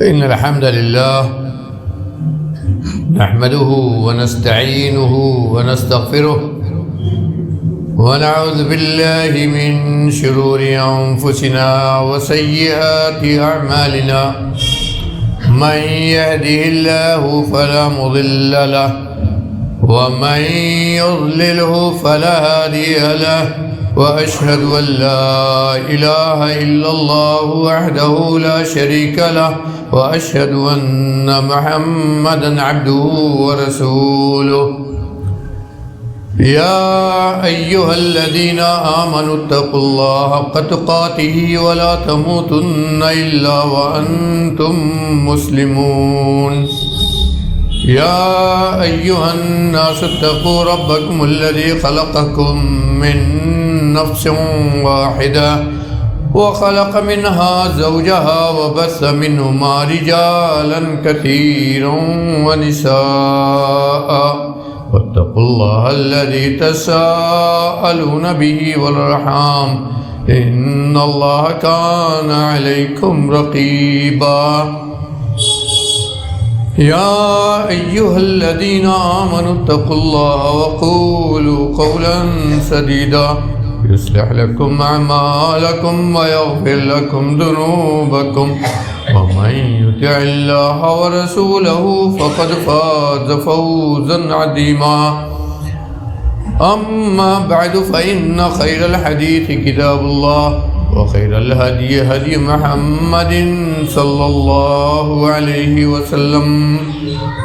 إن الحمد لله نحمده ونستعينه ونستغفره ونعوذ بالله من شرور أنفسنا وسيئات أعمالنا من يهده الله فلا مضل له ومن يضلله فلا هادي له وأشهد أن لا إله إلا الله وحده لا شريك له وأشهد أن محمدا عبده ورسوله يا أيها الذين آمنوا اتقوا الله حق تقاته ولا تموتن إلا وأنتم مسلمون يا أيها الناس اتقوا ربكم الذي خلقكم من نفس واحدة وخلق منها زوجها وبث منهما رجالا كثيرا ونساء واتقوا الله الذي تساءلون به والأرحام إن الله كان عليكم رقيبا يا أيها الذين آمنوا اتقوا الله وقولوا قولا سديدا يصلح لكم أعمالكم ويغفر لكم ذنوبكم ومن يطع الله ورسوله فقد فاز فوزا عظيما أما بعد فإن خير الحديث كتاب الله وخير الهدي هدي محمد صلى الله عليه وسلم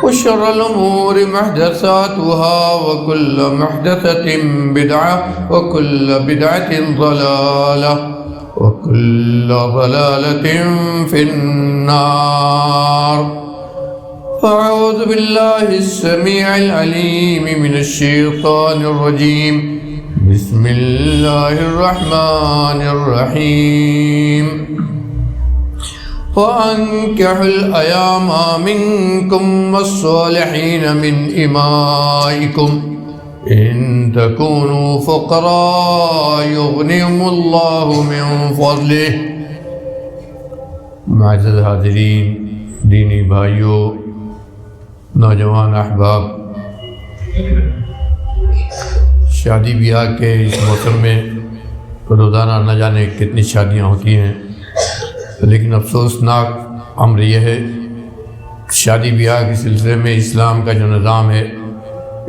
وشر الأمور محدثاتها وكل محدثة بدعة وكل بدعة ضلالة وكل ضلالة في النار. أعوذ بالله السميع العليم من الشيطان الرجيم. بسم الله الرحمن الرحيم. وأنكحوا الأيام منكم والصالحين من إمائكم إن تكونوا فقراء يغنيهم الله من فضله. معزز حاضرین، دینی بھائیوں، نوجوان احباب، شادی بیاہ کے اس موسم میں روزانہ نہ جانے کتنی شادیاں ہوتی ہیں، لیکن افسوسناک امر یہ ہے شادی بیاہ کے سلسلے میں اسلام کا جو نظام ہے،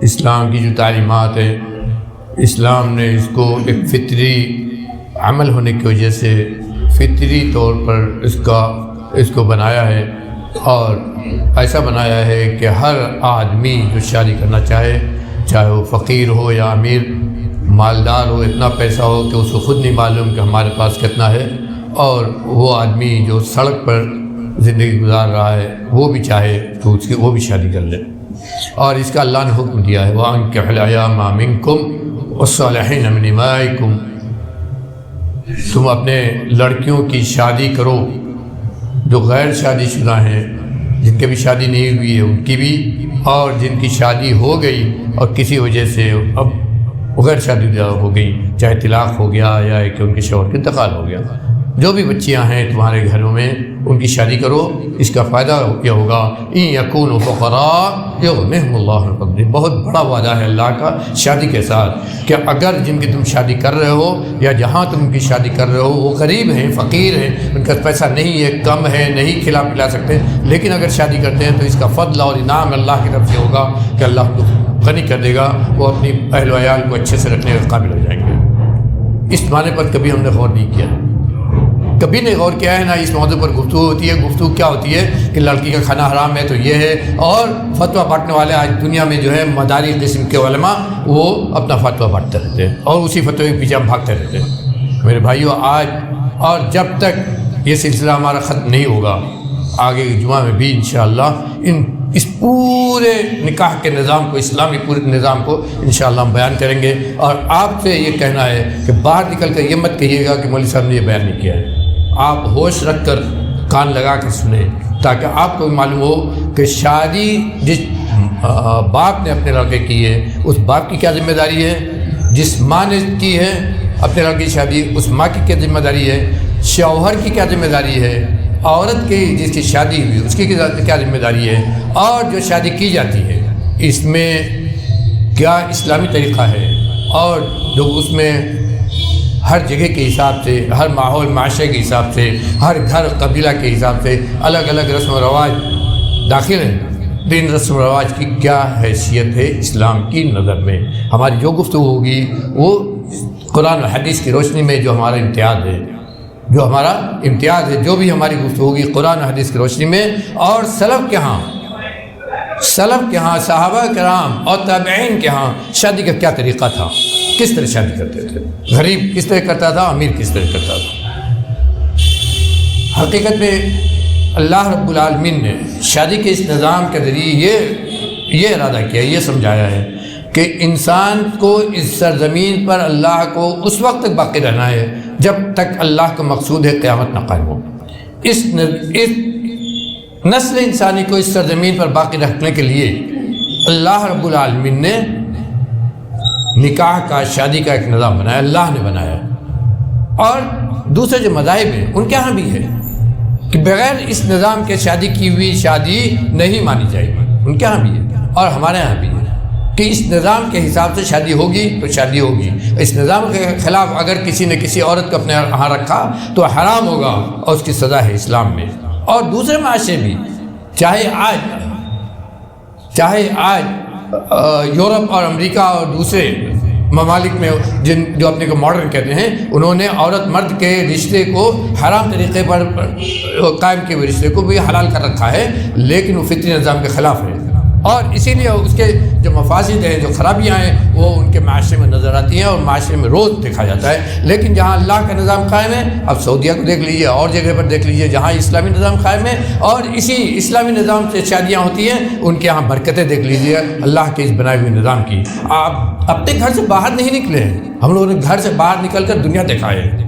اسلام کی جو تعلیمات ہیں، اسلام نے اس کو ایک فطری عمل ہونے کی وجہ سے فطری طور پر اس کو بنایا ہے، اور ایسا بنایا ہے کہ ہر آدمی جو شادی کرنا چاہے وہ فقیر ہو یا امیر، مالدار ہو، اتنا پیسہ ہو کہ اس کو خود نہیں معلوم کہ ہمارے پاس کتنا ہے، اور وہ آدمی جو سڑک پر زندگی گزار رہا ہے وہ بھی چاہے تو وہ بھی شادی کر لے. اور اس کا اللہ نے حکم دیا ہے وَأَنكِحُوا الْأَيَامَ مِنكُمْ وَالصَّالِحِينَ مِنْ إِمَائِكُمْ. تم اپنے لڑکیوں کی شادی کرو جو غیر شادی شدہ ہیں، جن کی بھی شادی نہیں ہوئی ہے ان کی بھی، اور جن کی شادی ہو گئی اور کسی وجہ سے اب غیر شادی ہو گئی، چاہے طلاق ہو گیا یا کہ ان کے شوہر کا انتقال ہو گیا، جو بھی بچیاں ہیں تمہارے گھروں میں ان کی شادی کرو. اس کا فائدہ یہ ہوگا اِن یکونوا فقراء یغنیہم اللہ من فضلہ. بہت بڑا وعدہ ہے اللہ کا شادی کے ساتھ کہ اگر جن کی تم شادی کر رہے ہو یا جہاں تم ان کی شادی کر رہے ہو وہ غریب ہیں، فقیر ہیں، ان کا پیسہ نہیں ہے، کم ہے، نہیں کھلا پلا سکتے، لیکن اگر شادی کرتے ہیں تو اس کا فضل اور انعام اللہ کی طرف سے ہوگا کہ اللہ کو غنی کر دے گا، وہ اپنی اہل و عیال کو اچھے سے رکھنے کے قابل ہو جائیں گے. اس معنی پر کبھی ہم نے غور نہیں کیا، کبھی نہیں غور کیا ہے. نہ اس موضوع پر گفتگو ہوتی ہے. گفتگو کیا ہوتی ہے کہ لڑکی کا کھانا حرام ہے تو یہ ہے، اور فتویٰ بانٹنے والے آج دنیا میں جو ہے مداری قسم کے علماء وہ اپنا فتویٰ بانٹتے رہتے ہیں اور اسی فتوے کے پیچھے ہم بھاگتے رہتے ہیں. میرے بھائیوں، آج اور جب تک یہ سلسلہ ہمارا ختم نہیں ہوگا، آگے کے جمعہ میں بھی انشاءاللہ اس پورے نکاح کے نظام کو، اسلامی پورے نظام کو انشاءاللہ ہم بیان کریں گے. اور آپ سے یہ کہنا ہے کہ باہر نکل کر یہ مت کہیے گا کہ مولوی صاحب نے یہ بیان نہیں کیا ہے. آپ ہوش رکھ کر کان لگا کر سنیں تاکہ آپ کو معلوم ہو کہ شادی جس باپ نے اپنے لڑکے کی ہے اس باپ کی کیا ذمہ داری ہے، جس ماں نے کی ہے اپنے لڑکے کی شادی اس ماں کی کیا ذمہ داری ہے، شوہر کی کیا ذمہ داری ہے، عورت کی جس کی شادی ہوئی اس کی کیا ذمہ داری ہے، اور جو شادی کی جاتی ہے اس میں کیا اسلامی طریقہ ہے، اور جو اس میں ہر جگہ کے حساب سے، ہر ماحول معاشرے کے حساب سے، ہر گھر قبیلہ کے حساب سے الگ الگ رسم و رواج داخل ہیں، تو ان رسم و رواج کی کیا حیثیت ہے اسلام کی نظر میں۔ ہماری جو گفتگو ہوگی وہ قرآن و حدیث کی روشنی میں جو ہمارا امتیاز ہے، جو بھی ہماری گفتگو ہوگی قرآن و حدیث کی روشنی میں، اور سلف کے ہاں صحابہ کرام اور تابعین کے ہاں شادی کا کیا طریقہ تھا، کس طرح شادی کرتے تھے، غریب کس طرح کرتا تھا، امیر کس طرح کرتا تھا۔ حقیقت میں اللہ رب العالمین نے شادی کے اس نظام کے ذریعے یہ ارادہ کیا، یہ سمجھایا ہے کہ انسان کو اس سرزمین پر اللہ کو اس وقت تک باقی رہنا ہے جب تک اللہ کا مقصود ہے قیامت نہ قائم ہو۔ اس نسل انسانی کو اس سرزمین پر باقی رکھنے کے لیے اللہ رب العالمین نے نکاح کا، شادی کا ایک نظام بنایا، اللہ نے بنایا۔ اور دوسرے جو مذاہب ہیں ان کے ہاں بھی ہے کہ بغیر اس نظام کے شادی کی ہوئی شادی نہیں مانی جائے گی، ان کے ہاں بھی ہے اور ہمارے ہاں بھی ہے کہ اس نظام کے حساب سے شادی ہوگی تو شادی ہوگی۔ اس نظام کے خلاف اگر کسی نے کسی عورت کو اپنے ہاں رکھا تو حرام ہوگا اور اس کی سزا ہے اسلام میں۔ اور دوسرے معاشرے بھی، چاہے آج یورپ اور امریکہ اور دوسرے ممالک میں جو اپنے کو ماڈرن کہتے ہیں، انہوں نے عورت مرد کے رشتے کو حرام طریقے پر قائم کیے ہوئے رشتے کو بھی حلال کر رکھا ہے، لیکن وہ فطری نظام کے خلاف ہے، اور اسی لیے اس کے جو مفاسد ہیں، جو خرابیاں ہیں، وہ ان کے معاشرے میں نظر آتی ہیں اور معاشرے میں روز دیکھا جاتا ہے۔ لیکن جہاں اللہ کا نظام قائم ہے، اب سعودیہ کو دیکھ لیجیے، اور جگہ پر دیکھ لیجیے جہاں اسلامی نظام قائم ہے اور اسی اسلامی نظام سے شادیاں ہوتی ہیں، ان کے یہاں برکتیں دیکھ لیجیے اللہ کے اس بنائے ہوئے نظام کی۔ آپ اپنے گھر سے باہر نہیں نکلے ہیں، ہم لوگوں نے گھر سے باہر نکل کر دنیا دیکھا ہے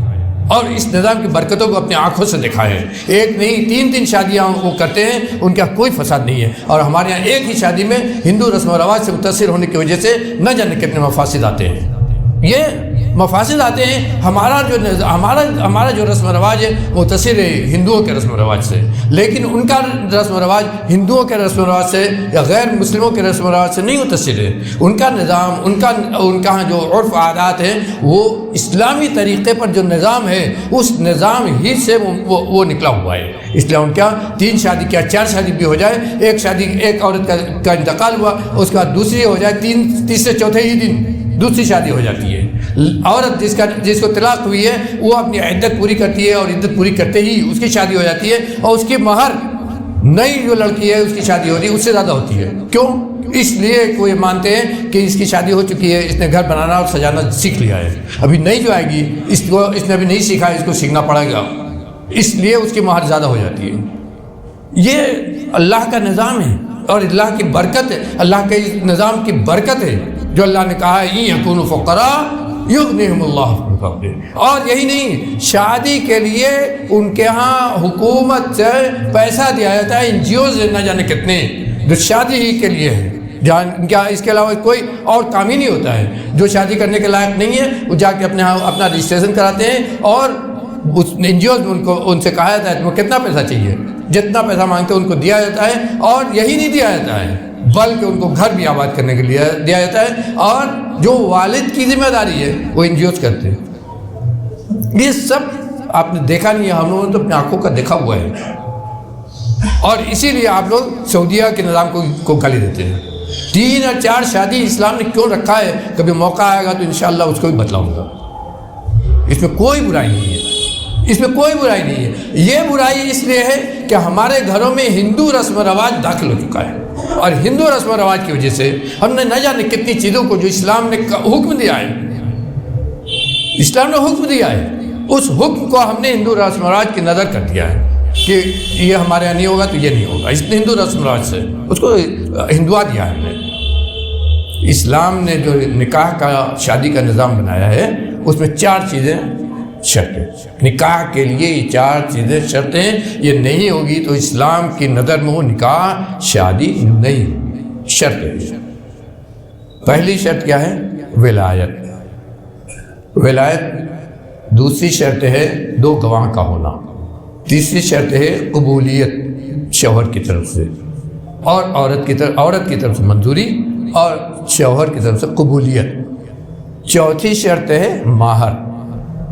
اور اس نظام کی برکتوں کو اپنی آنکھوں سے دیکھا ہے۔ ایک نہیں 3 شادیاں وہ کرتے ہیں، ان کا کوئی فساد نہیں ہے، اور ہمارے یہاں ایک ہی شادی میں ہندو رسم و رواج سے متاثر ہونے کی وجہ سے نہ جانے کتنے مفاسد آتے ہیں۔ یہ مفاسد آتے ہیں، ہمارا جو رسم و رواج ہے متاثر ہے ہندوؤں کے رسم و رواج سے، لیکن ان کا رسم و رواج ہندوؤں کے رسم و رواج سے یا غیر مسلموں کے رسم و رواج سے نہیں متاثر ہے۔ ان کا نظام، ان کا جو عرف عادات ہیں، وہ اسلامی طریقے پر جو نظام ہے اس نظام ہی سے وہ نکلا ہوا ہے۔ اس لیے ان کا 3 شادی کیا 4 شادی بھی ہو جائے، ایک عورت کا انتقال ہوا، اس کے بعد دوسری ہو جائے، تیسرے چوتھے ہی دن دوسری شادی ہو جاتی ہے۔ عورت جس کو طلاق ہوئی ہے وہ اپنی عدت پوری کرتی ہے، اور عدت پوری کرتے ہی اس کی شادی ہو جاتی ہے، اور اس کی مہر نئی جو لڑکی ہے اس کی شادی ہو رہی ہے اس سے زیادہ ہوتی ہے۔ کیوں؟ اس لیے کوئی مانتے ہیں کہ اس کی شادی ہو چکی ہے، اس نے گھر بنانا اور سجانا سیکھ لیا ہے، ابھی نئی جو آئے گی اس نے ابھی نہیں سیکھا ہے، اس کو سیکھنا پڑے گا، اس لیے اس کی مہر زیادہ ہو جاتی ہے۔ یہ اللہ کا نظام ہے اور اللہ کی برکت ہے، اللہ کے اس نظام کی برکت ہے جو اللہ نے کہا ہے اِن یکونوا فقراء یغنیہم اللہ من فضلہ۔ اور یہی نہیں، شادی کے لیے ان کے ہاں حکومت سے پیسہ دیا جاتا ہے، NGOز نہ جانے کتنے جو شادی ہی کے لیے ہے، کیا اس کے علاوہ کوئی اور کام ہی نہیں ہوتا ہے۔ جو شادی کرنے کے لائق نہیں ہے وہ جا کے اپنا رجسٹریشن کراتے ہیں، اور NGOز ان سے کہا جاتا ہے تمہیں کتنا پیسہ چاہیے، جتنا پیسہ مانگتے ہیں ان کو دیا جاتا ہے، اور یہی نہیں دیا جاتا ہے بلکہ ان کو گھر بھی آباد کرنے کے لیے دیا جاتا ہے، اور جو والد کی ذمہ داری ہے وہ NGOز کرتے ہیں۔ یہ سب آپ نے دیکھا نہیں ہے، ہم لوگوں نے تو اپنی آنکھوں کا دیکھا ہوا ہے، اور اسی لیے آپ لوگ سعودیہ کے نظام کو گالی دیتے ہیں۔ 3 اور 4 شادی اسلام نے کیوں رکھا ہے، کبھی موقع آئے گا تو انشاءاللہ اس کو بھی بتلاؤں گا۔ اس میں کوئی برائی نہیں ہے، اس میں کوئی برائی نہیں ہے۔ یہ برائی اس لیے ہے کہ ہمارے گھروں میں ہندو رسم و رواج داخل ہو چکا ہے، اور ہندو رسم و رواج کی وجہ سے ہم نے نہ جانے کتنی چیزوں کو جو اسلام نے حکم دیا ہے، اسلام نے حکم دیا ہے، اس حکم کو ہم نے ہندو رسم و رواج کی نظر کر دیا ہے کہ یہ ہمارے یہاں نہیں ہوگا تو یہ نہیں ہوگا، اس نے ہندو رسم و رواج سے اس کو ہندوا دیا ہے ہم نے۔ اسلام نے جو نکاح کا شادی کا نظام بنایا ہے اس میں 4 چیزیں شرطیں، نکاح کے لیے یہ 4 چیزیں شرطیں ہیں، یہ نہیں ہوگی تو اسلام کی نظر میں وہ نکاح شادی نہیں، شرط ہے۔ پہلی شرط کیا ہے؟ ولایت۔ دوسری شرط ہے 2 گواہ کا ہونا، تیسری شرط ہے قبولیت شوہر کی طرف سے، اور عورت کی طرف سے منظوری اور شوہر کی طرف سے قبولیت۔ چوتھی شرط ہے مہر۔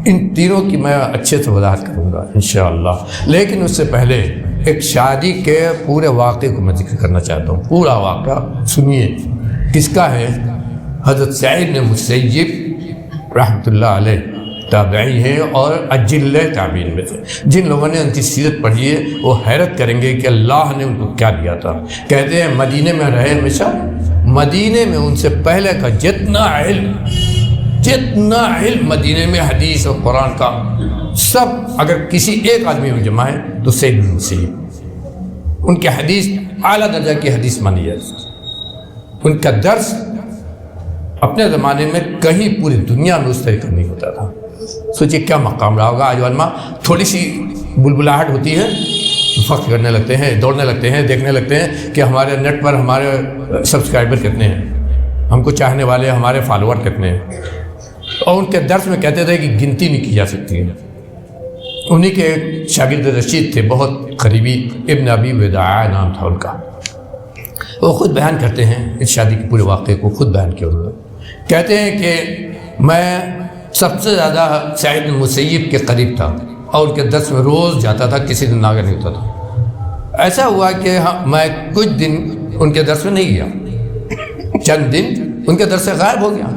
ان تینوں کی میں اچھے سے وضاحت کروں گا انشاءاللہ، لیکن اس سے پہلے ایک شادی کے پورے واقعے کو میں ذکر کرنا چاہتا ہوں۔ پورا واقعہ سنیے، کس کا ہے؟ حضرت سعید بن مسیب رحمۃ اللہ علیہ تابعی ہیں اور اجل تابعین میں سے۔ جن لوگوں نے ان کی سیرت پڑھی ہے وہ حیرت کریں گے کہ اللہ نے ان کو کیا دیا تھا۔ کہتے ہیں مدینے میں رہے ہمیشہ، مدینے میں ان سے پہلے کا جتنا علم مدینے میں حدیث اور قرآن کا سب اگر کسی ایک آدمی میں جمع ہے تو سعید بن مسیب۔ ان کی حدیث اعلیٰ درجہ کی حدیث مانی جاتی ہے۔ ان کا درس اپنے زمانے میں کہیں پوری دنیا میں اس طریقہ نہیں ہوتا تھا۔ سوچئے کیا مقام رہا ہوگا۔ آج علماء تھوڑی سی بلبلاہٹ ہوتی ہے، فخر کرنے لگتے ہیں، دوڑنے لگتے ہیں، دیکھنے لگتے ہیں کہ ہمارے نیٹ پر ہمارے سبسکرائبر کتنے ہیں، ہم کو چاہنے والے ہمارے فالوور کتنے ہیں۔ اور ان کے درس میں کہتے تھے کہ گنتی نہیں کی جا سکتی ہے۔ انہی کے ایک شاگرد رشید تھے، بہت قریبی، ابن ابی وداع نام تھا ان کا۔ وہ خود بیان کرتے ہیں اس شادی کے پورے واقعے کو، خود بیان کیا انہوں نے۔ کہتے ہیں کہ میں سب سے زیادہ سعید بن مسیب کے قریب تھا اور ان کے درس میں روز جاتا تھا، کسی دن ناگا نہیں ہوتا تھا۔ ایسا ہوا کہ میں کچھ دن ان کے درس میں نہیں گیا، چند دن ان کے درس سے غائب ہو گیا۔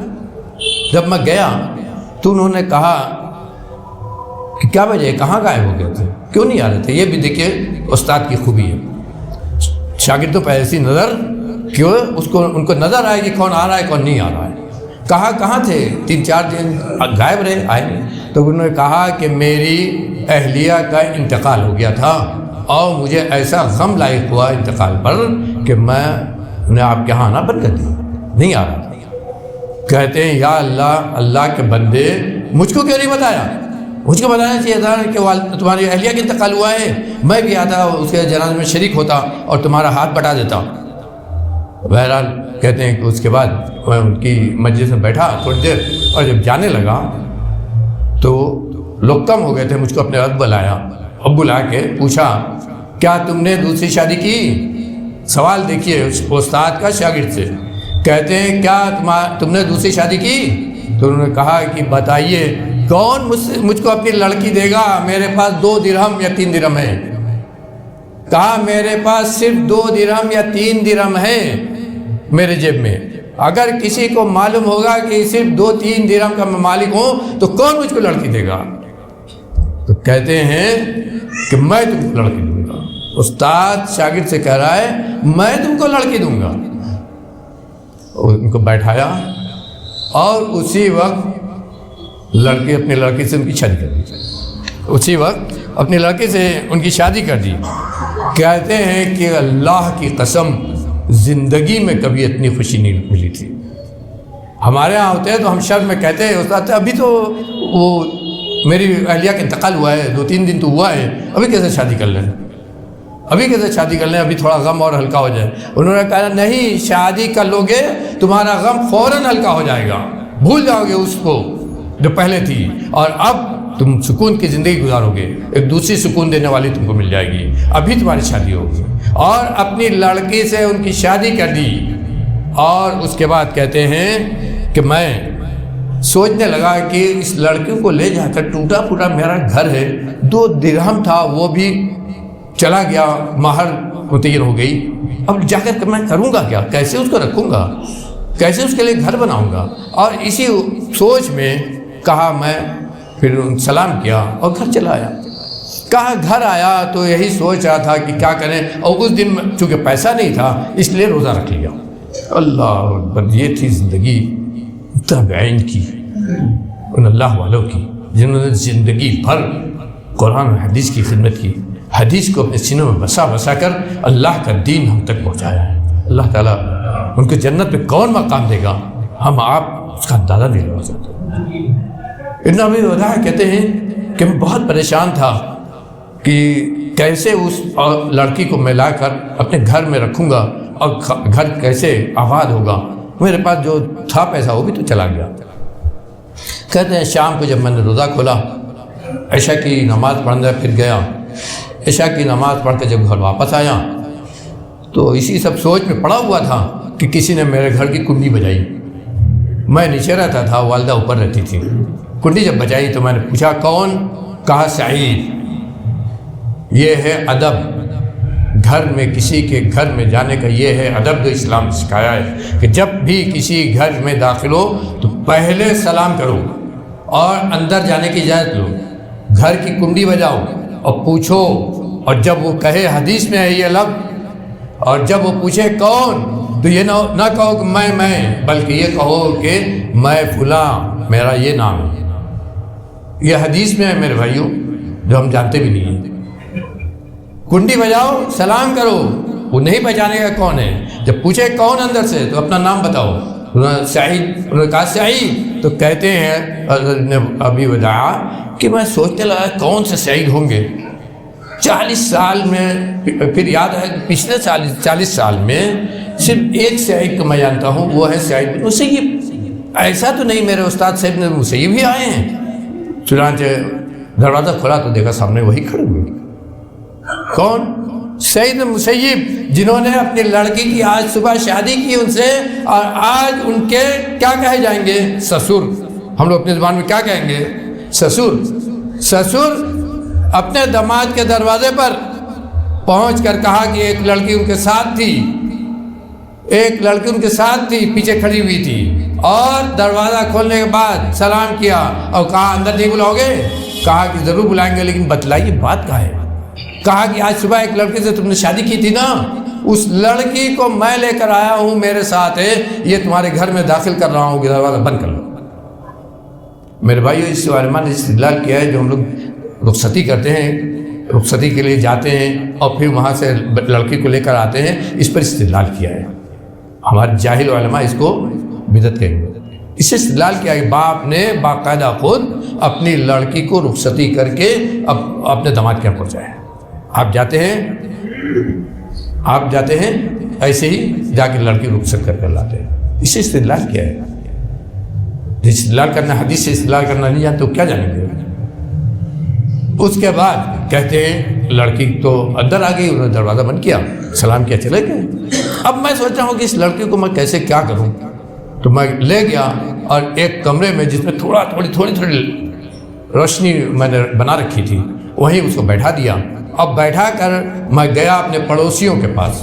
جب میں گیا تو انہوں نے کہا کہ کیا وجہ ہے، کہاں غائب ہو گئے تھے، کیوں نہیں آ رہے تھے؟ یہ بھی دیکھیے استاد کی خوبی ہے، شاگردوں پہ ایسی نظر کہ ان کو نظر آئے کہ کون آ رہا ہے کون نہیں آ رہا ہے۔ کہاں تھے؟ 3-4 دن غائب رہے، آئے نہیں۔ تو انہوں نے کہا کہ میری اہلیہ کا انتقال ہو گیا تھا اور مجھے ایسا غم لاحق ہوا انتقال پر کہ میں نے آپ کے یہاں آنا بند کر دیا، نہیں آ رہا۔ کہتے ہیں یا اللہ، اللہ کے بندے مجھ کو کیوں نہیں بتایا؟ مجھ کو بتانا چاہیے تھا کہ تمہاری اہلیہ کا انتقال ہوا ہے، میں بھی آتا اس کے جنازے میں شریک ہوتا اور تمہارا ہاتھ بٹا دیتا۔ بہرحال کہتے ہیں کہ اس کے بعد میں ان کی مجلس میں بیٹھا تھوڑی دیر، اور جب جانے لگا تو لوگ کم ہو گئے تھے۔ مجھ کو اپنے اب بلایا، اب بلا کے پوچھا کیا تم نے دوسری شادی کی؟ سوال دیکھیے استاد کا شاگرد سے۔ کہتے ہیں کیا تم نے دوسری شادی کی؟ تو انہوں نے کہا کہ بتائیے کون مجھ کو اپنی لڑکی دے گا؟ میرے پاس 2 درہم یا 3 درہم ہے۔ کہا میرے پاس صرف 2 درہم یا 3 درہم ہے میرے جیب میں، اگر کسی کو معلوم ہوگا کہ صرف 2-3 درہم کا میں مالک ہوں تو کون مجھ کو لڑکی دے گا؟ تو کہتے ہیں کہ میں تم کو لڑکی دوں گا۔ استاد شاگرد سے کہہ رہا ہے میں تم کو لڑکی دوں گا۔ ان کو بیٹھایا اور اسی وقت اپنی لڑکی سے ان کی شادی کر دی، اسی وقت اپنی لڑکی سے ان کی شادی کر دی۔ کہتے ہیں کہ اللہ کی قسم زندگی میں کبھی اتنی خوشی نہیں ملی تھی۔ ہمارے ہاں ہوتے ہیں تو ہم شرم میں کہتے ہیں استاد ابھی تو وہ میری اہلیہ کا انتقال ہوا ہے، 2-3 دن تو ہوا ہے، ابھی کیسے شادی کر لیں، ابھی تھوڑا غم اور ہلکا ہو جائے۔ انہوں نے کہا نہیں، شادی کر لو گے تمہارا غم فوراً ہلکا ہو جائے گا، بھول جاؤ گے اس کو جو پہلے تھی، اور اب تم سکون کی زندگی گزارو گے، ایک دوسری سکون دینے والی تم کو مل جائے گی، ابھی تمہاری شادی ہوگی۔ اور اپنی لڑکی سے ان کی شادی کر دی۔ اور اس کے بعد کہتے ہیں کہ میں سوچنے لگا کہ اس لڑکی کو لے جا کر ٹوٹا پھوٹا میرا گھر ہے، 2 درہم تھا وہ بھی چلا گیا، مہر متعین ہو گئی، اب جا کر میں کروں گا کیا، کیسے اس کو رکھوں گا، کیسے اس کے لیے گھر بناؤں گا؟ اور اسی سوچ میں کہا میں پھر سلام کیا اور گھر چلا آیا۔ کہا گھر آیا تو یہی سوچ رہا تھا کہ کیا کریں، اور اس دن چونکہ پیسہ نہیں تھا اس لیے روزہ رکھ لیا۔ اللہ اکبر، یہ تھی زندگی تابعین کی، ان اللہ والوں کی جنہوں نے زندگی بھر قرآن و حدیث کی خدمت کی، حدیث کو اپنے سینوں میں بسا کر اللہ کا دین ہم تک پہنچایا ہے۔ اللہ تعالیٰ ان کو جنت میں کون مقام دے گا، ہم آپ اس کا اندازہ نہیں لگا سکتے۔ ابن ابی وداع کہتے ہیں کہ میں بہت پریشان تھا کہ کیسے اس لڑکی کو میں لا کر اپنے گھر میں رکھوں گا اور گھر کیسے آباد ہوگا، میرے پاس جو تھا پیسہ وہ بھی تو چلا گیا۔ کہتے ہیں شام کو جب میں نے روزہ کھولا، عشاء کی نماز پڑھنے پھر گیا عشاء کی نماز پڑھ کے جب گھر واپس آیا تو اسی سب سوچ میں پڑا ہوا تھا کہ کسی نے میرے گھر کی کنڈی بجائی. میں نیچے رہتا تھا, والدہ اوپر رہتی تھی. کنڈی جب بجائی تو میں نے پوچھا کون؟ کہا سعید. یہ ہے ادب, گھر میں کسی کے گھر میں جانے کا یہ ہے ادب جو اسلام نے سکھایا ہے کہ جب بھی کسی گھر میں داخل ہو تو پہلے سلام کرو اور اندر جانے کی اجازت لو. گھر کی کنڈی بجاؤ اور پوچھو, اور جب وہ کہے, حدیث میں ہے یہ لفظ, اور جب وہ پوچھے کون تو یہ نہ کہو کہ میں, بلکہ یہ کہو کہ میں فلاں, میرا یہ نام ہے. یہ حدیث میں ہے میرے بھائیوں, جو ہم جانتے بھی نہیں ہیں. کنڈی بجاؤ, سلام کرو. وہ نہیں بجانے کا کون ہے. جب پوچھے کون اندر سے تو اپنا نام بتاؤ. سعید, انہوں نے کہا سعید. تو کہتے ہیں ابھی وداع کہ میں سوچنے لگا کون سے سعید ہوں گے. 40 سال میں پھر یاد ہے کہ پچھلے 40 سال میں صرف ایک سعید کو میں جانتا ہوں, وہ ہے سعید بن مسیب. ایسا تو نہیں میرے استاد سعید بن مسیب ہی آئے ہیں. چنانچہ دروازہ کھلا تو دیکھا سامنے وہی کھڑے ہوئے. کون؟ سعید بن مسیب, جنہوں نے اپنی لڑکی کی آج صبح شادی کی ان سے, اور آج ان کے کیا کہے جائیں گے؟ سسر. ہم لوگ اپنی زبان میں کیا کہیں گے؟ سسر. سسر اپنے داماد کے دروازے پر پہنچ کر کہا کہ ایک لڑکی ان کے ساتھ تھی, پیچھے کھڑی ہوئی تھی, اور دروازہ کھولنے کے بعد سلام کیا اور کہا اندر نہیں بلاؤ گے؟ کہا کہ ضرور بلائیں گے, لیکن بتلائیے بات کیا ہے. کہا کہ آج صبح ایک لڑکی سے تم نے شادی کی تھی نا, اس لڑکی کو میں لے کر آیا ہوں, میرے ساتھ ہے, یہ تمہارے گھر میں داخل کر رہا ہوں کہ دروازہ بند کر لو. میرے بھائیو, اس علماء نے استدلال کیا ہے, جو ہم لوگ رخصتی کرتے ہیں, رخصتی کے لیے جاتے ہیں اور پھر وہاں سے لڑکی کو لے کر آتے ہیں, اس پر استدلال کیا ہے. ہمارے جاہل علماء اس کو بدعت کہیں گے. اس سے استدلال کیا ہے کہ باپ نے باقاعدہ خود اپنی لڑکی کو رخصتی کر کے اپنے داماد کے یہاں پہنچایا. آپ جاتے ہیں ایسے ہی جا کے لڑکی رخصت کر کے لاتے ہیں. اس سے استدلال کیا ہے؟ استدلال کرنا, حدیث سے استدلال کرنا نہیں جانتے تو کیا جانیں گے؟ اس کے بعد کہتے ہیں لڑکی تو اندر آ گئی, انہوں نے دروازہ بند کیا, سلام کیا, چلے گئے. اب میں سوچ رہا ہوں کہ اس لڑکی کو میں کیسے کیا کروں, تو میں لے گیا اور ایک کمرے میں جس میں تھوڑی روشنی میں نے بنا رکھی تھی, وہیں اس کو بیٹھا دیا. اب بیٹھا کر میں گیا اپنے پڑوسیوں کے پاس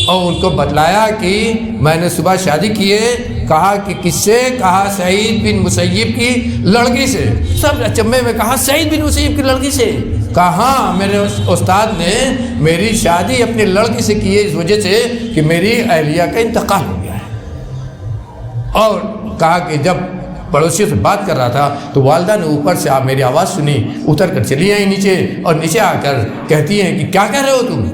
اور ان کو بتلایا کہ میں نے صبح شادی کی ہے. کہا کہ کس سے؟ کہا سعید بن مسیب کی لڑکی سے. سب اچنبے میں کہا سعید بن مسیب کی لڑکی سے. کہا میرے استاد نے میری شادی اپنی لڑکی سے کی ہے اس وجہ سے کہ میری اہلیہ کا انتقال ہو گیا ہے. اور کہا کہ جب پڑوسیوں سے بات کر رہا تھا تو والدہ نے اوپر سے میری آواز سنی, اتر کر چلی آئی نیچے, اور نیچے آ کر کہتی ہیں کہ کیا کہہ رہے ہو تم,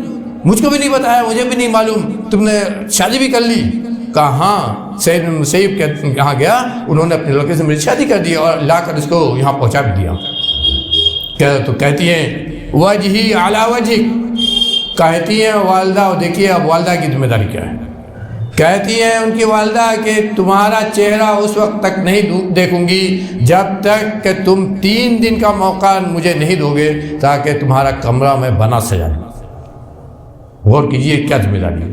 مجھ کو بھی نہیں بتایا, مجھے بھی نہیں معلوم, تم نے شادی بھی کر لی. کہا ہاں. سعید بن مسیب کے یہاں گیا, انہوں نے اپنے لڑکے سے میری شادی کر دی اور لا کر اس کو یہاں پہنچا بھی دیا. تو کہتی ہیں وجہی علی وجہک, کہتی ہیں والدہ, دیکھیے اب والدہ کی ذمہ داری کیا ہے. کہتی ہیں ان کی والدہ کہ تمہارا چہرہ اس وقت تک نہیں دیکھوں گی جب تک کہ تم 3 دن کا موقع مجھے نہیں دو گے تاکہ تمہارا کمرہ میں بنا سجا لوں. غور کیجیے کیا ذمہ داری ہے.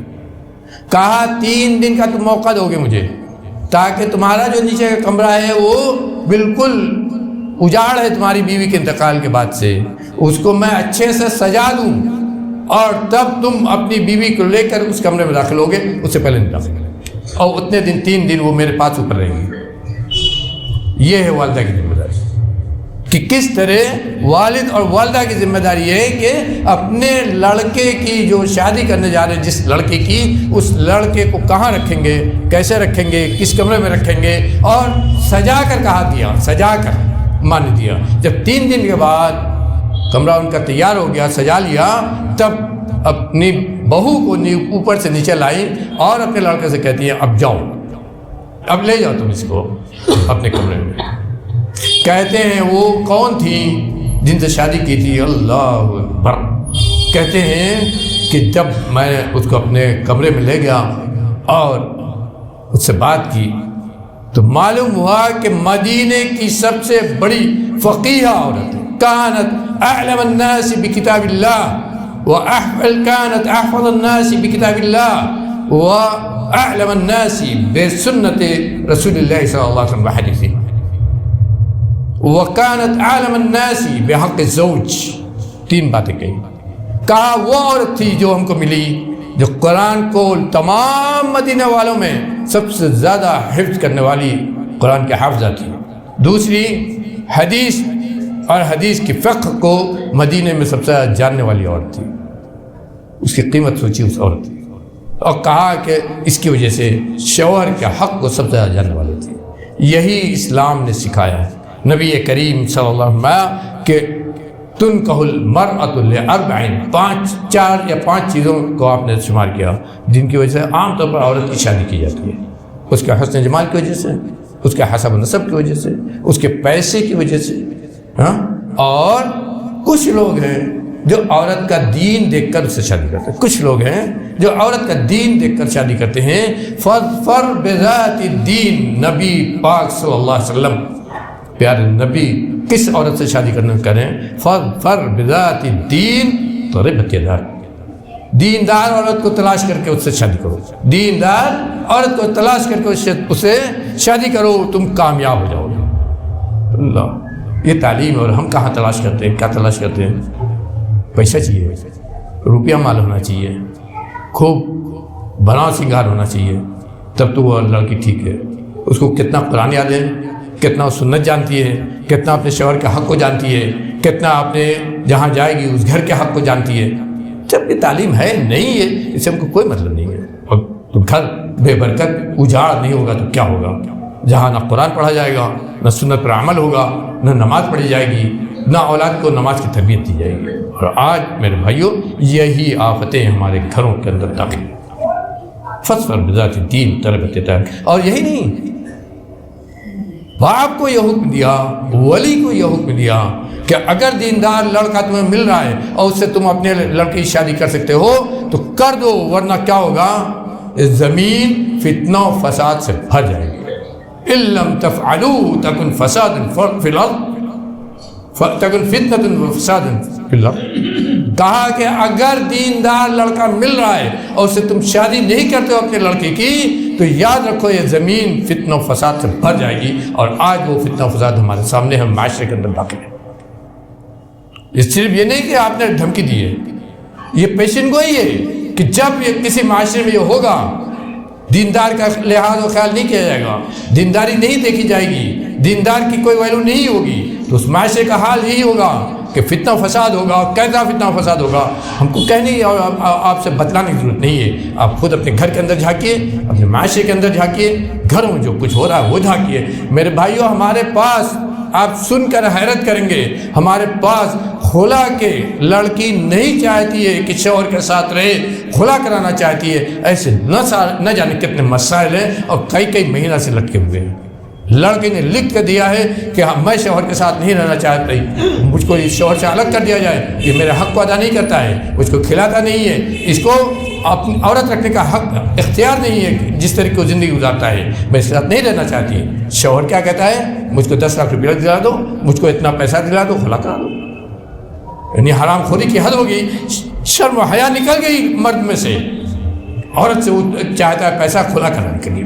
کہا 3 دن کا تم موقع دو گے مجھے تاکہ تمہارا جو نیچے کا کمرہ ہے وہ بالکل اجاڑ ہے تمہاری بیوی کے انتقال کے بعد سے, اس کو میں اچھے سے سجا دوں, اور تب تم اپنی بیوی کو لے کر اس کمرے میں داخل ہوگے, اس سے پہلے نہیں داخل. اور اتنے دن 3 دن وہ میرے پاس اوپر رہیں گے. یہ ہے والدہ کی ذمہ داری کہ کس طرح والد اور والدہ کی ذمہ داری ہے کہ اپنے لڑکے کی جو شادی کرنے جا رہے ہیں جس لڑکے کی, اس لڑکے کو کہاں رکھیں گے, کیسے رکھیں گے, کس کمرے میں رکھیں گے, اور سجا کر کہا دیا, سجا کر مان دیا. جب 3 دن کے بعد کمرہ ان کا تیار ہو گیا, سجا لیا, تب اپنی بہو کو اوپر سے نیچے لائی اور اپنے لڑکے سے کہتی ہیں اب جاؤ, اب لے جاؤ تم اس کو اپنے کمرے میں. کہتے ہیں وہ کون تھی جن سے شادی کی تھی؟ اللہ اکبر. کہتے ہیں کہ جب میں اس کو اپنے کمرے میں لے گیا اور اس سے بات کی تو معلوم ہوا کہ مدینے کی سب سے بڑی فقیہ عورت کانت أعلم الناس بكتاب الله كانت أحفظ الناس بكتاب الله وأعلم الناس بسنة رسول الله صلى الله عليه وسلم وحديثه وكانت أعلم الناس بحق الزوج. 3 باتیں کہیں. کہا وہ عورت تھی جو ہم کو ملی جو قرآن کو تمام مدینہ والوں میں سب سے زیادہ حفظ کرنے والی قرآن کے حافظہ تھی. دوسری حدیث اور حدیث کی فقہ کو مدینہ میں سب سے زیادہ جاننے والی عورت تھی. اس کی قیمت سوچی اس عورت کی اور کہا کہ اس کی وجہ سے شوہر کے حق کو سب سے زیادہ جاننے والی تھی. یہی اسلام نے سکھایا ہے. نبی کریم صلی اللہ علیہ وسلم کہ تنکح المرأة لأربع 4 یا 5 چیزوں کو آپ نے شمار کیا جن کی وجہ سے عام طور پر عورت کی شادی کی جاتی ہے. اس کے حسن جمال کی وجہ سے, اس کے حسب و نسب کی وجہ سے, اس کے پیسے کی وجہ سے. اور کچھ لوگ ہیں جو عورت کا دین دیکھ کر اس سے شادی کرتے ہیں. کچھ لوگ ہیں جو عورت کا دین دیکھ کر شادی کرتے ہیں. فَاظْفَرْ بِذَاتِ الدِّينِ. نبی پاک صلی اللہ علیہ وسلم پیارے نبی کس عورت سے شادی کرنا کریں؟ فَاظْفَرْ بِذَاتِ الدِّينِ تَرِبَتْ يَدَاكَ. دیندار عورت کو تلاش کر کے اس سے شادی کرو. دیندار عورت کو تلاش کر کے اس سے شادی کرو, تم کامیاب ہو جاؤ گے. اللہ, یہ تعلیم. اور ہم کہاں تلاش کرتے ہیں؟ کیا تلاش کرتے ہیں؟ پیسہ چاہیے, روپیہ مال ہونا چاہیے, خوب بنا سنگار ہونا چاہیے, تب تو وہ لڑکی ٹھیک ہے. اس کو کتنا قرآن یاد ہے, کتنا سنت جانتی ہے, کتنا اپنے شوہر کے حق کو جانتی ہے, کتنا اپنے جہاں جائے گی اس گھر کے حق کو جانتی ہے. جب یہ تعلیم ہے نہیں ہے اس سے ہم کو کوئی مطلب نہیں ہے. اور تو گھر بے برکت اجاڑ نہیں ہوگا تو کیا ہوگا؟ جہاں نہ قرآن پڑھا جائے گا, نہ سنت پر عمل ہوگا, نہ نماز پڑھی جائے گی, نہ اولاد کو نماز کی تربیت دی جائے گی. اور آج میرے بھائیوں یہی آفتیں ہمارے گھروں کے اندر داخل. فَاظْفَرْ بِذَاتِ الدِّينِ تَرِبَتْ يَدَاكَ. اور یہی نہیں, باپ کو یہ حکم دیا, ولی کو یہ حکم دیا کہ اگر دیندار لڑکا تمہیں مل رہا ہے اور اس سے تم اپنے لڑکی کی شادی کر سکتے ہو تو کر دو, ورنہ کیا ہوگا؟ زمین فتنہ و فساد سے بھر جائے گی. إِن لَمْ تَفْعَلُوا تَكُنْ فَسَادٌ فِي الْأَرْضِ تَكُنْ فِتْنَةٌ وَفَسَادٌ فِي الْأَرْضِ. کہا کہ اگر دیندار لڑکا مل رہا ہے اور اس سے تم شادی نہیں کرتے ہو اپنے لڑکے کی تو یاد رکھو یہ زمین فتنہ و فساد سے بھر جائے گی. اور آج وہ فتنہ و فساد ہمارے سامنے ہم معاشرے کے اندر داخل ہے. یہ صرف یہ نہیں کہ آپ نے دھمکی دی ہے, یہ پیشن گوئی ہے کہ جب یہ کسی معاشرے میں یہ ہوگا دیندار کا لحاظ و خیال نہیں کیا جائے گا, دینداری نہیں دیکھی جائے گی, دیندار کی کوئی ویلو نہیں ہوگی, تو اس معاشرے کا حال یہی ہوگا کہ فتنہ و فساد ہوگا. کیسا فتنہ و فساد ہوگا ہم کو کہنے اور آپ سے بتلانے کی ضرورت نہیں ہے. آپ خود اپنے گھر کے اندر جھانکیے, اپنے معاشرے کے اندر جھانکیے, گھروں میں جو کچھ ہو رہا ہے وہ جھانکیے. میرے بھائیوں ہمارے پاس آپ سن کر حیرت کریں گے, ہمارے پاس خلا کے لڑکی نہیں چاہتی ہے کہ شوہر کے ساتھ رہے, خلا کرانا چاہتی ہے. ایسے نہ جانے کتنے مسائل ہیں اور کئی مہینہ سے لٹکے ہوئے ہیں. لڑکے نے لکھ کر دیا ہے کہ میں شوہر کے ساتھ نہیں رہنا چاہتی, مجھ کو اس شوہر سے الگ کر دیا جائے, یہ میرے حق کو ادا نہیں کرتا ہے, مجھ کو کھلاتا نہیں ہے, اس کو اپنی عورت رکھنے کا حق اختیار نہیں ہے, جس طریقے کو زندگی گزارتا ہے میں اس کے ساتھ نہیں رہنا چاہتی. شوہر کیا کہتا ہے؟ مجھ کو 10 لاکھ روپیہ دلا دو, مجھ کو اتنا پیسہ دلا دو, خلا کرا دو. یعنی حرام خوری کی حد ہوگی, شرم و حیا نکل گئی مرد میں سے, عورت سے وہ چاہتا ہے پیسہ کھلا کرانے کے لیے.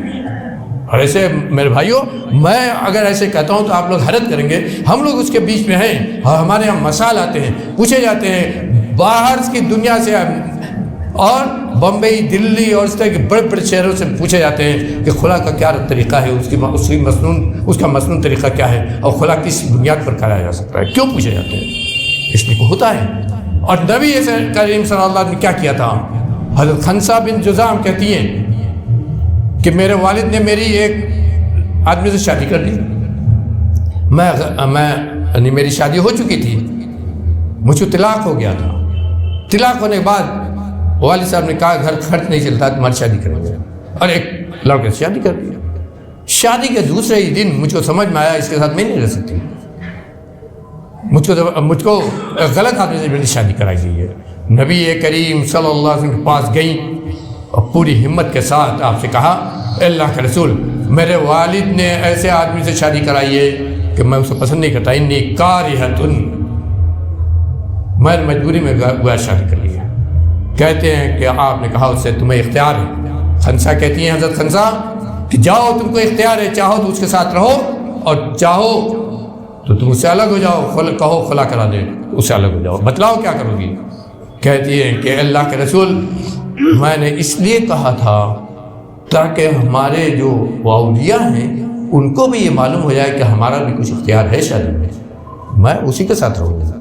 اور ایسے میرے بھائیوں میں اگر ایسے کہتا ہوں تو آپ لوگ حیرت کریں گے. ہم لوگ اس کے بیچ میں ہیں اور ہمارے یہاں مسائل آتے ہیں, پوچھے جاتے ہیں باہر کی دنیا سے اور بمبئی, دلی اور اس طرح کے بڑے بڑے شہروں سے پوچھے جاتے ہیں کہ خلا کا کیا طریقہ ہے, اس کا مسنون طریقہ کیا ہے اور خلا کس بنیاد پر کرایا جا سکتا ہے. کیوں پوچھے جاتے ہیں؟ اس لیے ہوتا ہے. اور نبی کریم صلی اللہ علیہ وسلم نے کیا کیا تھا؟ حضرت خنسا بن جزام کہتی ہیں کہ میرے والد نے میری ایک آدمی سے شادی کر دی, میں میری شادی ہو چکی تھی, مجھ کو طلاق ہو گیا تھا. طلاق ہونے کے بعد والد صاحب نے کہا گھر خرچ نہیں چلتا, تمہاری شادی کریں گے, اور ایک لڑکے سے شادی کر دی. شادی کے دوسرے ہی دن مجھ کو سمجھ میں آیا اس کے ساتھ میں نہیں رہ سکتی, مجھ کو غلط آدمی سے میری شادی کرائی گئی ہے. نبی کریم صلی اللہ علیہ وسلم کے پاس گئی اور پوری ہمت کے ساتھ آپ سے کہا اے اللہ کے رسول میرے والد نے ایسے آدمی سے شادی کرائی ہے کہ میں اسے پسند نہیں کرتا, انی کارہۃ, میں نے مجبوری میں گویا شادی کر لی ہے۔ کہتے ہیں کہ آپ نے کہا اس سے تمہیں اختیار ہے۔ خنسا کہتی ہیں حضرت خنسا کہ جاؤ تم کو اختیار ہے، چاہو تو اس کے ساتھ رہو اور چاہو تو تم اس سے الگ ہو جاؤ، کہو خلا کرا دے اس سے الگ ہو جاؤ، بتلاؤ کیا کرو گی۔ کہتی ہیں کہ اللہ کے رسول میں نے اس لیے کہا تھا تاکہ ہمارے جو اولیاء ہیں ان کو بھی یہ معلوم ہو جائے کہ ہمارا بھی کچھ اختیار ہے شادی میں اسی کے ساتھ رہوں گا۔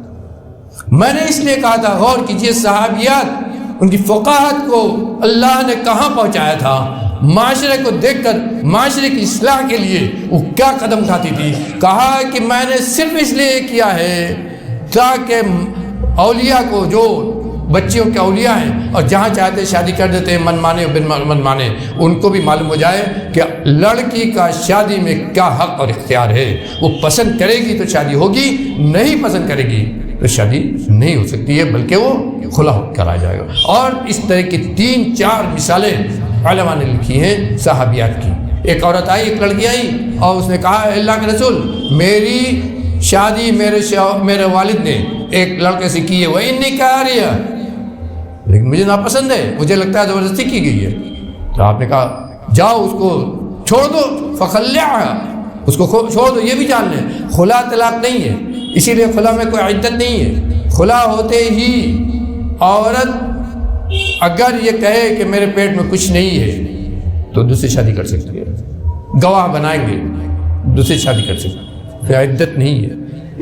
میں نے اس لیے کہا تھا، غور کیجئے صحابیات ان کی فقاہت کو اللہ نے کہاں پہنچایا تھا، معاشرے کو دیکھ کر معاشرے کی اصلاح کے لیے وہ کیا قدم اٹھاتی تھی۔ کہا کہ میں نے صرف اس لیے کیا ہے تاکہ اولیاء کو، جو بچیوں کے اولیاء ہیں اور جہاں چاہتے شادی کر دیتے ہیں، من مانے بن من مانے، ان کو بھی معلوم ہو جائے کہ لڑکی کا شادی میں کیا حق اور اختیار ہے۔ وہ پسند کرے گی تو شادی ہوگی، نہیں پسند کرے گی تو شادی نہیں ہو سکتی ہے، بلکہ وہ خلا کرا جائے گا۔ اور اس طرح کی 3-4 مثالیں علماء نے لکھی ہیں صحابیات کی۔ ایک عورت آئی، ایک لڑکی آئی اور اس نے کہا اللہ کے رسول میری شادی میرے والد نے ایک لڑکے سے کی ہے، وہ انی کاریہ، لیکن مجھے ناپسند ہے، مجھے لگتا ہے زبردستی کی گئی ہے۔ تو آپ نے کہا جاؤ اس کو چھوڑ دو، فخلعها، اس کو چھوڑ دو۔ یہ بھی جان لیں خلا طلاق نہیں ہے، اسی لیے خلا میں کوئی عدت نہیں ہے۔ خلا ہوتے ہی عورت اگر یہ کہے کہ میرے پیٹ میں کچھ نہیں ہے تو دوسری شادی کر سکتی ہے، گواہ بنائیں گے، دوسری شادی کر سکتی ہے، پھر عدت نہیں ہے۔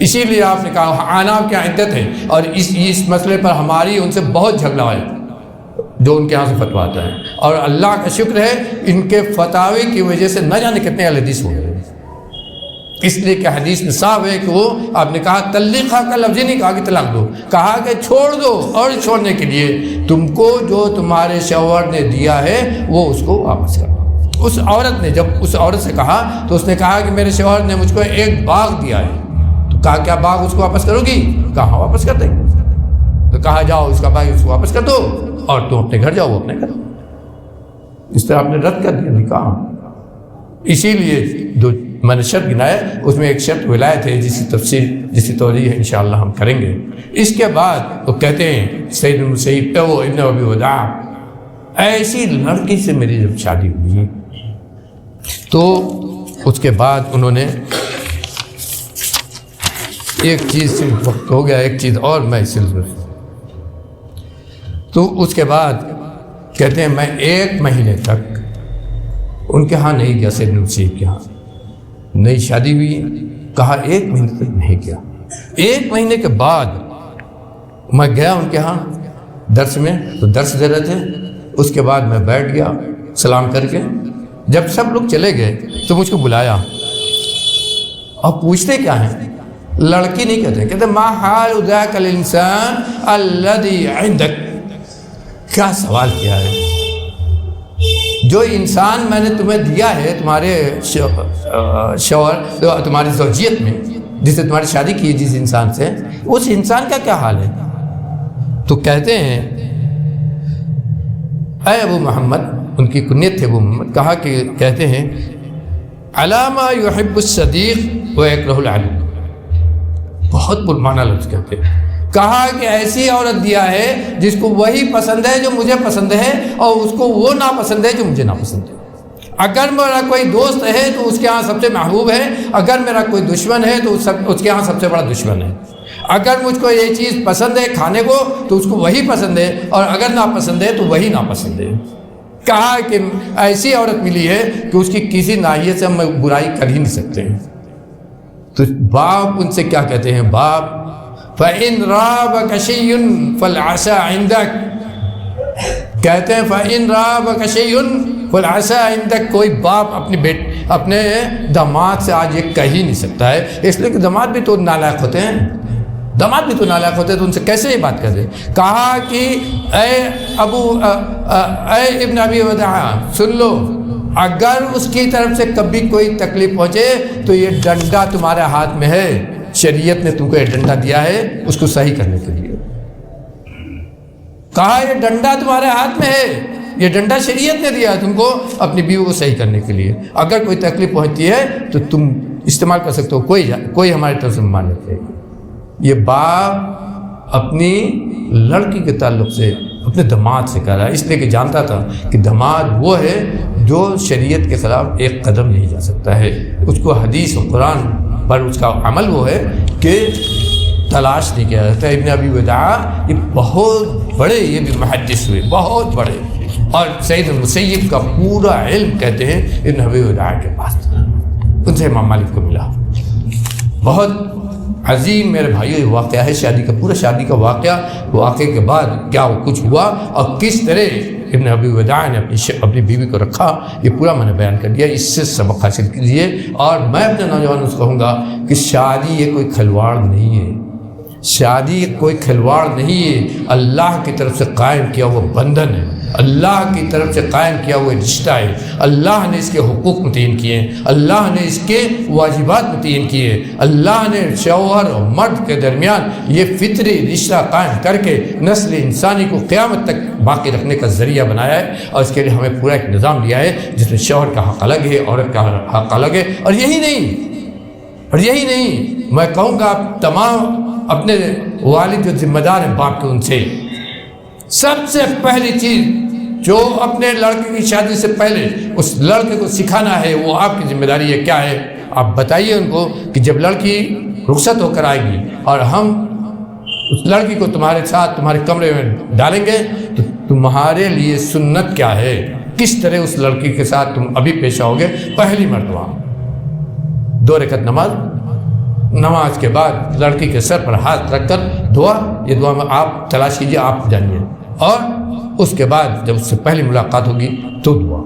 اسی لیے آپ نے کہا آناب کیا عدت ہے، اور اس مسئلے پر ہماری ان سے بہت جھگڑا ہے جو ان کے ہاں سے فتویٰ آتا ہے، اور اللہ کا شکر ہے ان کے فتاوی کی وجہ سے نہ جانے کتنے اہل حدیث ہو گئے۔ اس لیے کہ حدیث میں صاف ہے کہ وہ آپ نے کہا طلیقہ کا لفظ نہیں کہا کہ طلاق دو، کہا کہ چھوڑ دو، اور چھوڑنے کے لیے تم کو جو تمہارے شوہر نے دیا ہے وہ اس کو واپس کر دو۔ اس عورت نے جب اس عورت سے کہا تو اس نے کہا کہ میرے شوہر نے مجھ کو ایک باغ دیا ہے، تو کہا کیا باغ اس کو واپس کرو گی؟ کہا واپس کر دیں۔ تو کہا جاؤ اس کا باغ اس کو واپس کر دو اور تم اپنے گھر جاؤ، وہ اپنے گھر۔ اس طرح آپ نے رد کر دیا نکاح۔ اسی لیے جو میں نے شرط گنایا اس میں ایک شرط ولایت ہے، جس کی تفصیل جس کی توضیح انشاءاللہ ہم کریں گے۔ اس کے بعد وہ کہتے ہیں سید المسیب وہ ابن ابی وداع، ایسی لڑکی سے میری جب شادی ہوئی تو اس کے بعد انہوں نے ایک چیز سے وقت ہو گیا، ایک چیز اور میں تو اس کے بعد کہتے ہیں میں 1 مہینے تک ان کے ہاں نہیں گیا، سید المسیب کے ہاں نئی شادی ہوئی، کہا 1 مہینے تک نہیں گیا۔ 1 مہینے کے بعد میں گیا ان کے ہاں درس میں، تو درس دے رہے تھے، اس کے بعد میں بیٹھ گیا سلام کر کے۔ جب سب لوگ چلے گئے تو مجھ کو بلایا اور پوچھتے کیا ہیں، لڑکی نہیں کہتے، کہتے ما حال ذاک الانسان الذي عندك، کیا سوال کیا ہے، جو انسان میں نے تمہیں دیا ہے تمہارے شوہر تمہاری زوجیت میں، جس سے تمہاری شادی کی جس انسان سے، اس انسان کا کیا حال ہے؟ تو کہتے ہیں اے ابو محمد، ان کی کنیت تھے ابو محمد، کہا کہ کہتے ہیں علامہ یحب الصدیق و یکرہ العدو، بہت پرمعنی لفظ کہتے ہیں۔ کہا کہ ایسی عورت دیا ہے جس کو وہی پسند ہے جو مجھے پسند ہے، اور اس کو وہ ناپسند ہے جو مجھے ناپسند ہے۔ اگر میرا کوئی دوست ہے تو اس کے ہاں سب سے محبوب ہے، اگر میرا کوئی دشمن ہے تو اس کے ہاں سب سے بڑا دشمن ہے۔ اگر مجھ کو یہ چیز پسند ہے کھانے کو تو اس کو وہی پسند ہے، اور اگر ناپسند ہے تو وہی ناپسند ہے۔ کہا کہ ایسی عورت ملی ہے کہ اس کی کسی ناحیے سے ہم برائی کر ہی نہیں سکتے ہیں۔ تو باپ ان سے کیا کہتے ہیں، باپ فَإِن رَابَكَ شَيْءٌ فَالْعَسَىٰ عِندَكَ، کہتے ہیں فَإِن رَابَكَ شَيْءٌ فَالْعَسَىٰ عِندَكَ، کوئی باپ اپنے داماد سے آج یہ کہہ ہی نہیں سکتا ہے، اس لیے کہ داماد بھی تو نالائق ہوتے ہیں، داماد بھی تو نالائق ہوتے ہیں، تو ان سے کیسے یہ بات کرتے؟ کہا کہ اے ابن ابی وداع سن لو، اگر اس کی طرف سے کبھی کوئی تکلیف پہنچے تو یہ ڈنڈا تمہارے ہاتھ میں ہے، شریعت نے تم کو یہ ڈنڈا دیا ہے اس کو صحیح کرنے کے لیے۔ کہا یہ ڈنڈا تمہارے ہاتھ میں ہے، یہ ڈنڈا شریعت نے دیا ہے تم کو اپنی بیوی کو صحیح کرنے کے لیے، اگر کوئی تکلیف پہنچتی ہے تو تم استعمال کر سکتے ہو، کوئی ہماری طرف سے مان لیتے ہیں۔ یہ باپ اپنی لڑکی کے تعلق سے اپنے داماد سے کہہ رہا ہے، اس لیے کہ جانتا تھا کہ داماد وہ ہے جو شریعت کے خلاف ایک قدم نہیں جا سکتا ہے، اس کو حدیث و قرآن پر اس کا عمل وہ ہے کہ تلاش نہیں کیا جاتا۔ ابن ابی وداع یہ بہت بڑے، یہ بھی محدث ہوئے بہت بڑے، اور سعید المسیب کا پورا علم کہتے ہیں ابن ابی وداع کے پاس، ان سے امام مالک کو ملا۔ بہت عظیم میرے بھائیو یہ واقعہ ہے، شادی کا پورا شادی کا واقعے کے بعد کیا کچھ ہوا اور کس طرح ابن ابی وداع نے اپنی بیوی کو رکھا، یہ پورا میں نے بیان کر دیا۔ اس سے سبق حاصل کیجیے، اور میں اپنے نوجوانوں سے کہوں گا کہ شادی یہ کوئی کھلواڑ نہیں ہے، شادی کوئی کھلواڑ نہیں ہے، اللہ کی طرف سے قائم کیا ہوا بندھن ہے، اللہ کی طرف سے قائم کیا ہوا رشتہ ہے، اللہ نے اس کے حقوق متعین کیے ہیں، اللہ نے اس کے واجبات متعین کیے ہیں، اللہ نے شوہر اور مرد کے درمیان یہ فطری رشتہ قائم کر کے نسل انسانی کو قیامت تک باقی رکھنے کا ذریعہ بنایا ہے، اور اس کے لیے ہمیں پورا ایک نظام دیا ہے جس میں شوہر کا حق الگ ہے، عورت کا حق الگ ہے۔ اور یہی نہیں میں کہوں گا آپ تمام اپنے والد جو ذمہ دار ہیں باپ کے، ان سے سب سے پہلی چیز جو اپنے لڑکے کی شادی سے پہلے اس لڑکے کو سکھانا ہے وہ آپ کی ذمہ داری ہے، کیا ہے؟ آپ بتائیے ان کو کہ جب لڑکی رخصت ہو کر آئے گی اور ہم اس لڑکی کو تمہارے ساتھ تمہارے کمرے میں ڈالیں گے تو تمہارے لیے سنت کیا ہے، کس طرح اس لڑکی کے ساتھ تم ابھی پیش آؤ گے۔ پہلی مرتبہ 2 رکعت نماز کے بعد لڑکی کے سر پر ہاتھ رکھ کر دعا، یہ دعا میں آپ تلاش کیجیے، آپ جانیے، اور اس کے بعد جب اس سے پہلی ملاقات ہوگی تو دعا،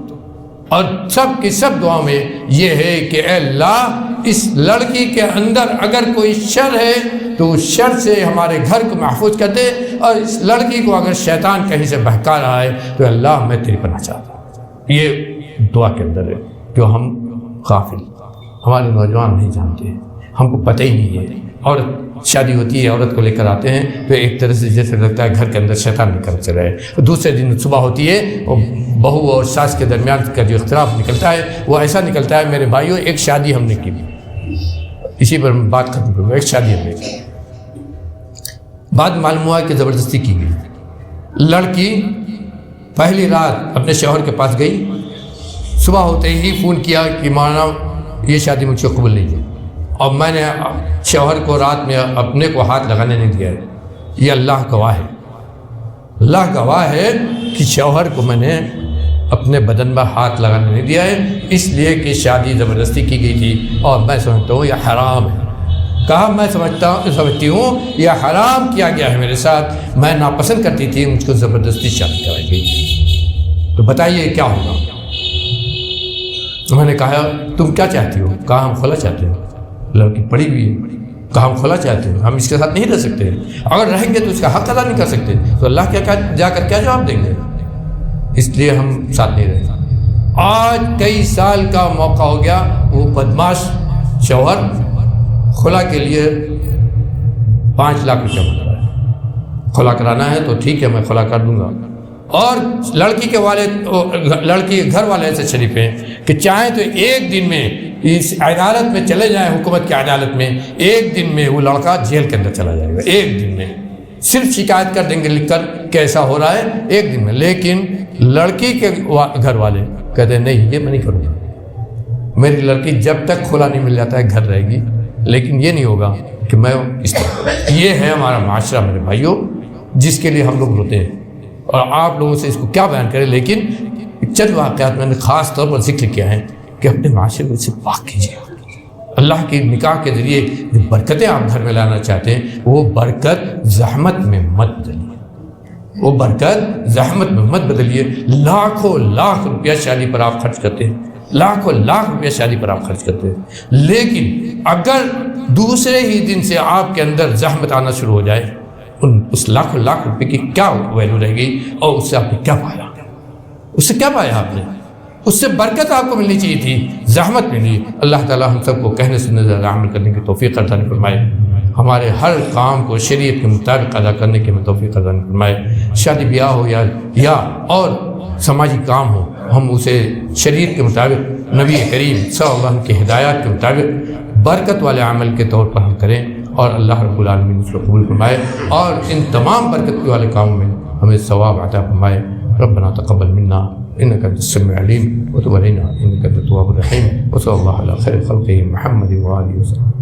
اور سب کی سب دعا میں یہ ہے کہ اے اللہ اس لڑکی کے اندر اگر کوئی شر ہے تو اس شر سے ہمارے گھر کو محفوظ کر دے، اور اس لڑکی کو اگر شیطان کہیں سے بہکا رہا ہے تو اللہ میں تیری پناہ چاہتا ہوں۔ یہ دعا کے اندر ہے جو ہم غافل، ہمارے نوجوان نہیں جانتے، ہم کو پتہ ہی نہیں ہے۔ عورت شادی ہوتی ہے، عورت کو لے کر آتے ہیں تو ایک طرح سے جیسے لگتا ہے گھر کے اندر شیطان نکل چلا ہے۔ دوسرے دن صبح ہوتی ہے، بہو اور ساس کے درمیان کا جو اختلاف نکلتا ہے وہ ایسا نکلتا ہے میرے بھائیوں، ایک شادی ہم نے کی، اسی پر بات ختم کروں گا، ایک شادی ہم نے کی، بعد معلوم ہوا کہ زبردستی کی گئی۔ لڑکی پہلی رات اپنے شوہر کے پاس گئی، صبح ہوتے ہی فون کیا کہ مولانا یہ شادی مجھ کو قبول نہیں ہے، اور میں نے شوہر کو رات میں اپنے کو ہاتھ لگانے نہیں دیا ہے، یہ اللہ گواہ ہے، اللہ گواہ ہے کہ شوہر کو میں نے اپنے بدن پر ہاتھ لگانے نہیں دیا ہے، اس لیے کہ شادی زبردستی کی گئی تھی، اور میں سمجھتا ہوں یہ حرام ہے۔ کہا میں سمجھتی ہوں یہ حرام کیا گیا ہے میرے ساتھ، میں ناپسند کرتی تھی، مجھ کو زبردستی شادی کرائی گئی، تو بتائیے کیا ہوگا؟ میں نے کہا تم کیا چاہتی ہو؟ کہا ہم خلا چاہتے ہیں، لڑکی پڑی ہوئی ہے، کہا ہم خلا چاہتے ہیں، ہم اس کے ساتھ نہیں رہ سکتے، اگر رہیں گے تو اس کا حق ادا نہیں کر سکتے، تو اللہ کیا جا کر کیا جواب دیں گے، اس لیے ہم ساتھ نہیں رہیں۔ آج کئی سال کا موقع ہو گیا، وہ بدماش شوہر خلا کے لیے 5 لاکھ روپیہ مانگ رہا ہے، خلا کرانا ہے تو ٹھیک ہے میں خلا کر دوں گا، اور لڑکی کے گھر والے ایسے شریف ہیں کہ چاہیں تو ایک دن میں اس عدالت میں چلے جائیں، حکومت کی عدالت میں، ایک دن میں وہ لڑکا جیل کے اندر چلا جائے گا، ایک دن میں صرف شکایت کر دیں گے لکھ کر کہ ایسا ہو رہا ہے ایک دن میں۔ لیکن لڑکی کے گھر والے کہتے ہیں نہیں، یہ میں نہیں کروں گا، میری لڑکی جب تک کھلا نہیں مل جاتا ہے گھر رہے گی، لیکن یہ نہیں ہوگا کہ میں اس طرح۔ یہ ہے ہمارا معاشرہ میرے بھائیوں، جس کے لیے ہم لوگ روتے ہیں، اور آپ لوگوں سے اس کو کیا بیان کریں، لیکن چند واقعات میں نے خاص طور پر ذکر کیا ہے کہ اپنے معاشرے کو اس سے پاک کیجیے۔ اللہ کے نکاح کے ذریعے جو برکتیں آپ گھر میں لانا چاہتے ہیں وہ برکت زحمت میں مت بدلیے، وہ برکت زحمت میں مت بدلیے۔ لاکھوں لاکھ روپیہ شادی پر آپ خرچ کرتے ہیں، لاکھوں لاکھ روپیہ شادی پر آپ خرچ کرتے ہیں، لیکن اگر دوسرے ہی دن سے آپ کے اندر زحمت آنا شروع ہو جائے، اس لاکھوں لاکھ روپے کی کیا ویلو رہ گئی، اور اس سے آپ نے کیا پایا؟ اس سے کیا پایا آپ نے؟ اس سے برکت آپ کو ملنی چاہیے تھی، زحمت ملی۔ اللہ تعالیٰ ہم سب کو کہنے سننے سے عمل کرنے کی توفیق عطا فرمائے، ہمارے ہر کام کو شریعت کے مطابق ادا کرنے کی توفیق عطا فرمائے۔ شادی بیاہ ہو یا اور سماجی کام ہو، ہم اسے شریعت کے مطابق، نبی کریم صلی اللہ علیہ وسلم کی ہدایات کے مطابق برکت والے عمل کے طور پر ہم کریں۔ اور اللہ رب العالمین اس کو قبول فرمائے اور ان تمام برکت والے کاموں میں ہمیں ثواب عطا فرمائے۔ ربنا تقبل منا انك انت السميع العليم وتب علينا انك انت التواب الرحيم، وصلى الله على خير خلقه محمد وآله وسلم۔